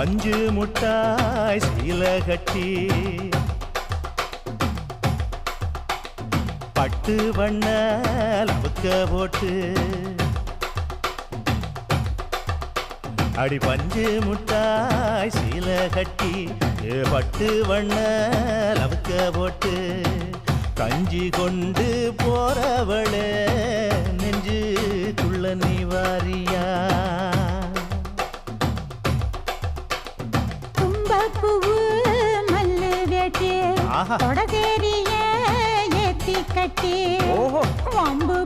பஞ்சு முட்டாய் சீல கட்டி பட்டு வண்ண லவுக்க போட்டு அடி பஞ்சு முட்டாய் சீல கட்டி பட்டு வண்ண லவுக்க போட்டு கஞ்சி கொண்டு போறவளே நெஞ்சுக்குள்ள நீ வாரியா தும்பப்பூவு மல்லு வேட்டி ஆஹா தொடதேரிய ஏத்தி கட்டி ஓஹோ வம்பு